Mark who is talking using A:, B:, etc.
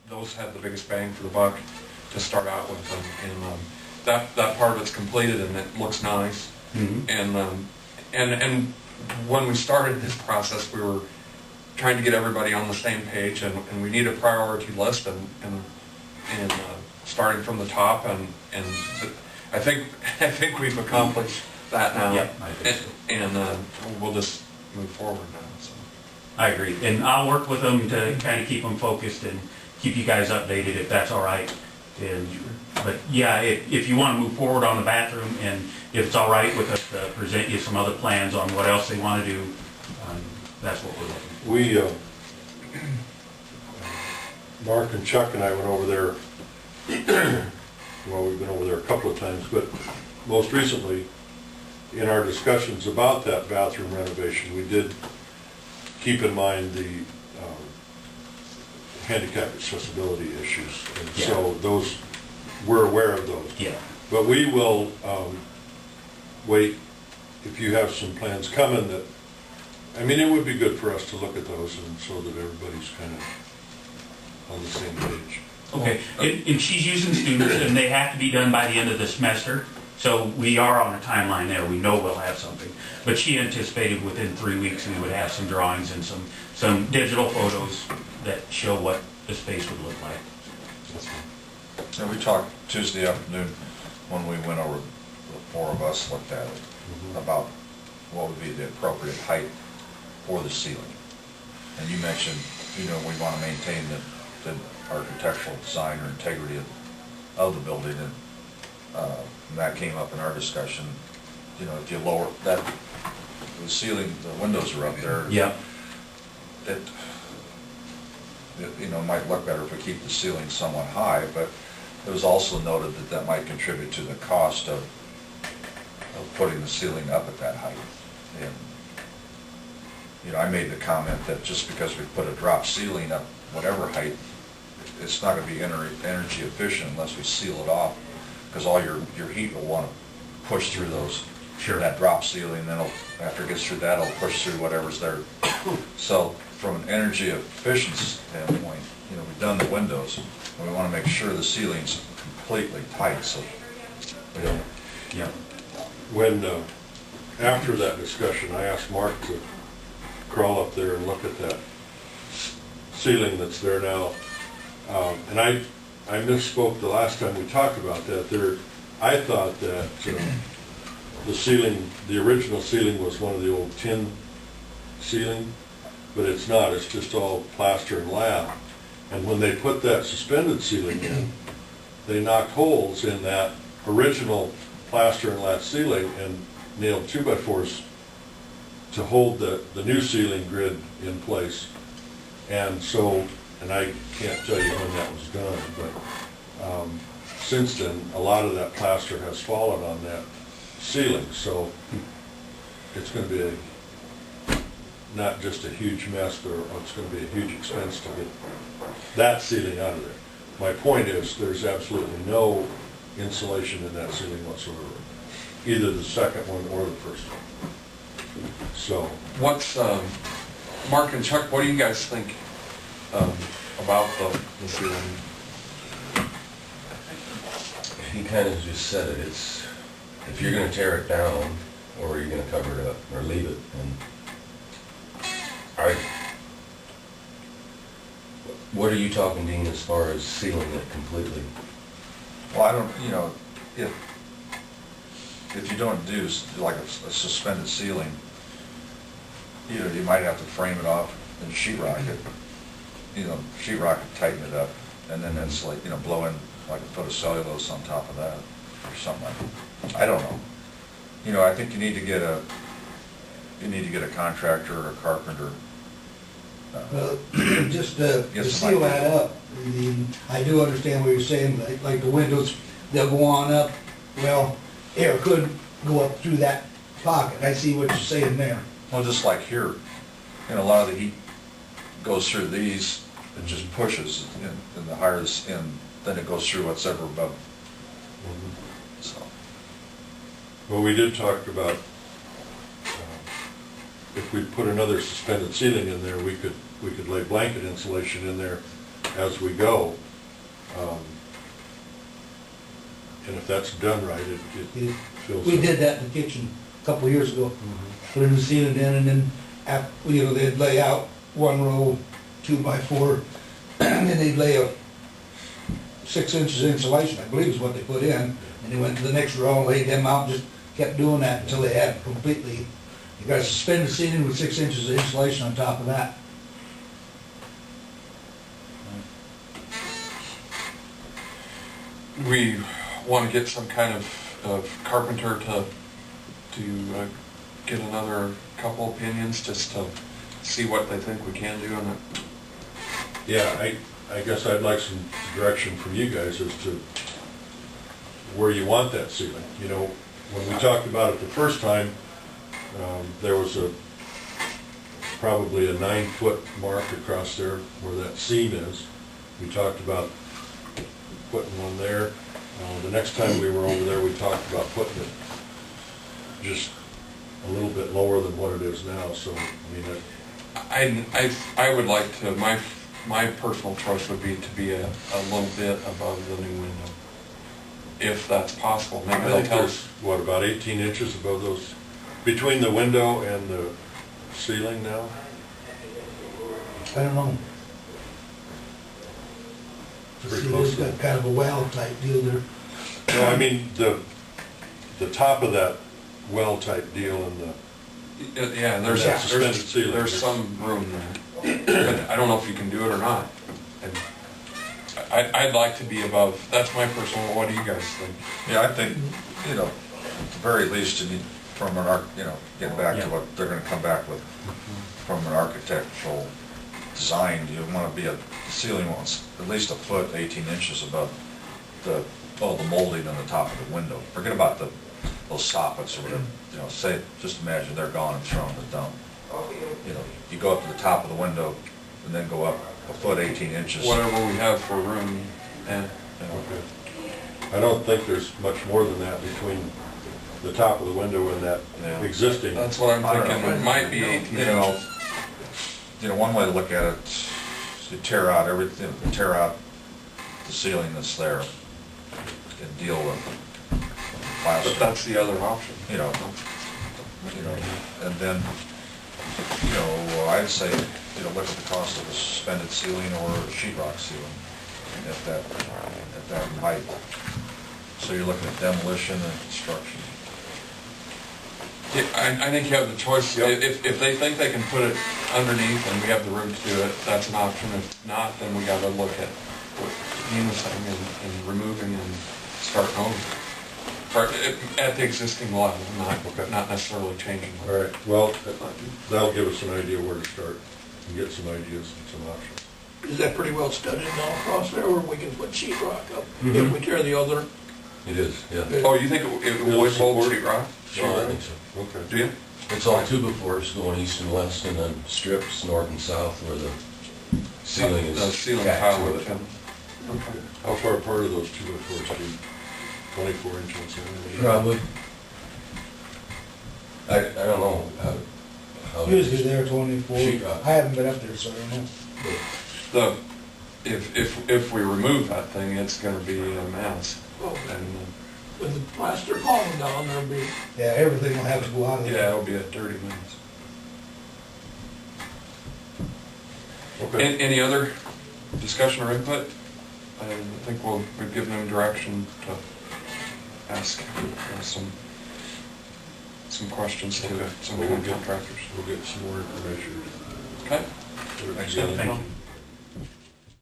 A: those had the biggest bang for the buck to start out with, and that part of it's completed and it looks nice.
B: Mm-hmm.
A: And when we started this process, we were trying to get everybody on the same page, and we need a priority list, and starting from the top, and I think we've accomplished that now.
B: Yep, I think so.
A: And we'll just move forward now. So.
B: I agree, and I'll work with them to kind of keep them focused and keep you guys updated if that's all right. But yeah, if you want to move forward on the bathroom, and if it's all right with us to present you some other plans on what else they want to do, that's what we're looking for.
C: Mark and Chuck and I went over there, well, we've been over there a couple of times, but most recently, in our discussions about that bathroom renovation, we did keep in mind the handicap accessibility issues. And
B: yeah.
C: So those, we're aware of those.
B: Yeah.
C: But we will wait, if you have some plans coming that, I mean, it would be good for us to look at those and so that everybody's kind of on the same page.
B: Okay, and she's using students, and they have to be done by the end of the semester, so we are on a timeline there. We know we'll have something. But she anticipated within 3 weeks we would have some drawings and some digital photos that show what the space would look like.
D: And we talked Tuesday afternoon when we went over, the four of us looked at it, about what would be the appropriate height for the ceiling. And you mentioned, you know, we want to maintain the architectural design or integrity of the building, and that came up in our discussion. You know, if you lower that, the ceiling, the windows are up there.
B: Yeah.
D: It you know, might look better if we keep the ceiling somewhat high, but it was also noted that that might contribute to the cost of putting the ceiling up at that height. And you know, I made the comment that just because we put a drop ceiling up whatever height, it's not going to be energy efficient unless we seal it off, because all your heat will want to push through those,
B: Sure.
D: that drop ceiling, and then after it gets through that, it'll push through whatever's there. So from an energy efficiency standpoint, you know, we've done the windows, and we want to make sure the ceiling's completely tight, so we don't.
B: Yeah.
C: When, after that discussion, I asked Mark to crawl up there and look at that ceiling that's there now. And I misspoke the last time we talked about that. I thought that the ceiling, the original ceiling was one of the old tin ceiling, but it's not. It's just all plaster and lath. And when they put that suspended ceiling in, they knocked holes in that original plaster and lath ceiling and nailed 2x4s to hold the new ceiling grid in place. And so, and I can't tell you when that was done, but since then, a lot of that plaster has fallen on that ceiling. So it's going to be not just a huge mess, but it's going to be a huge expense to get that ceiling out of there. My point is, there's absolutely no insulation in that ceiling whatsoever, either the second one or the first one. So,
A: What's Mark and Chuck? What do you guys think about the ceiling?
E: He kind of just said it. It's, if you're going to tear it down, or you're going to cover it up, or leave it, and what are you talking, Dean, as far as sealing it completely?
D: Well, I don't, you know, if you don't do like a suspended ceiling, you know, you might have to frame it off and sheetrock it. You know, sheetrock it, tighten it up, and then insulate, you know, blow in like a foot of cellulose on top of that, or something like that. I don't know. You know, I think you need to get a contractor or a carpenter.
F: Just to
D: Yes,
F: seal
D: Mike.
F: that up, I mean, I do understand what you're saying, like the windows, they'll go on up, well, air could go up through that pocket, I see what you're saying there.
D: Well, just like here, you know, a lot of the heat goes through these, it just pushes, and the higher this in, then it goes through what's ever above. So,
C: well, we did talk about if we put another suspended ceiling in there, we could lay blanket insulation in there as we go. And if that's done right, it feels.
F: We did that in the kitchen a couple of years ago. Put a new ceiling in, and then, they'd lay out one row, 2x4, and then they'd lay a 6 inches insulation, I believe is what they put in, and they went to the next row and laid them out, just kept doing that until they had completely, you got a suspended ceiling with 6 inches of insulation on top of that.
A: We want to get some kind of carpenter to get another couple opinions, just to see what they think we can do on it.
C: Yeah, I guess I'd like some direction from you guys as to where you want that ceiling. You know, when we talked about it the first time, there was probably a 9-foot mark across there where that seam is. We talked about putting one there. The next time we were over there, we talked about putting it just a little bit lower than what it is now, so, I mean,
A: I would like to, my personal choice would be to be a little bit above the new window, if that's possible. Maybe
C: I
A: they'll
C: think
A: tell
C: there's,
A: us.
C: what, about 18 inches above those, between the window and the ceiling now?
F: I don't know.
C: Pretty
F: See,
C: close
F: it's
C: to
F: got
C: it.
F: kind of a well type deal there.
C: No, I mean, the top of that well type deal and the,
A: Yeah, there's
C: Yeah, suspended ceiling.
A: there's some room there. But I don't know if you can do it or not. And I'd like to be above, that's my personal, what do you guys think?
D: Yeah, I think, you know, at the very least, you need, from an getting back to
B: Yeah.
D: what they're gonna come back with, from an architectural design, you wanna be the ceiling wants at least a foot, 18 inches above the molding on the top of the window. Forget about those soffits or whatever, you know, say, just imagine they're gone and thrown in the dump. You know, you go up to the top of the window and then go up a foot, 18 inches.
A: Whatever we have for room, and
D: You know.
C: okay. I don't think there's much more than that between the top of the window and that
D: Yeah.
C: existing.
A: that's what I'm
D: I don't
A: thinking,
D: know.
A: it might be 18
D: You know,
A: inches.
D: one way to look at it, you tear out everything, tear out the ceiling that's there and deal with
A: But
D: plastic,
A: that's the other option.
D: you know, and then, I'd say, look at the cost of a suspended ceiling or a sheetrock ceiling at that height. So you're looking at demolition and construction.
A: Yeah, I think you have the choice.
C: Yep.
A: If they think they can put it underneath and we have the room to do it, that's an option. If not, then we gotta look at what Dean was saying and removing and starting over. Or at the existing level, not necessarily changing.
C: All right, well, that'll give us an idea where to start and get some ideas and some options.
G: Is that pretty well studded now across there, or we can put sheetrock up if we tear the other?
E: It is, yeah.
A: Oh, you think it would hold sheetrock?
E: Oh, I think so.
C: Okay.
A: Do you?
E: It's all two befores going east and west, and then strips north and south where the ceiling is.
A: The ceiling
E: tacked
A: tile
E: to
A: would
E: it.
A: come. Okay.
C: How far apart are those 2x4s, Steve? 24 inches?
E: Probably. I don't know how.
F: Usually they're 24.
E: Sheetrock.
F: I haven't been up there, so I don't know.
A: If we remove that thing, it's gonna be a mess.
G: Oh,
A: And,
G: with the plaster falling down, there'll be,
F: Yeah, everything will have to go out of
A: yeah,
F: there.
A: it'll be a dirty mess.
C: Okay.
A: Any other discussion or input? I think we've given them direction to ask some questions to
C: Okay.
A: some of the contractors.
C: We'll get some more information.
A: Okay?
C: Put it
B: Thanks,
C: together.
B: Thank you.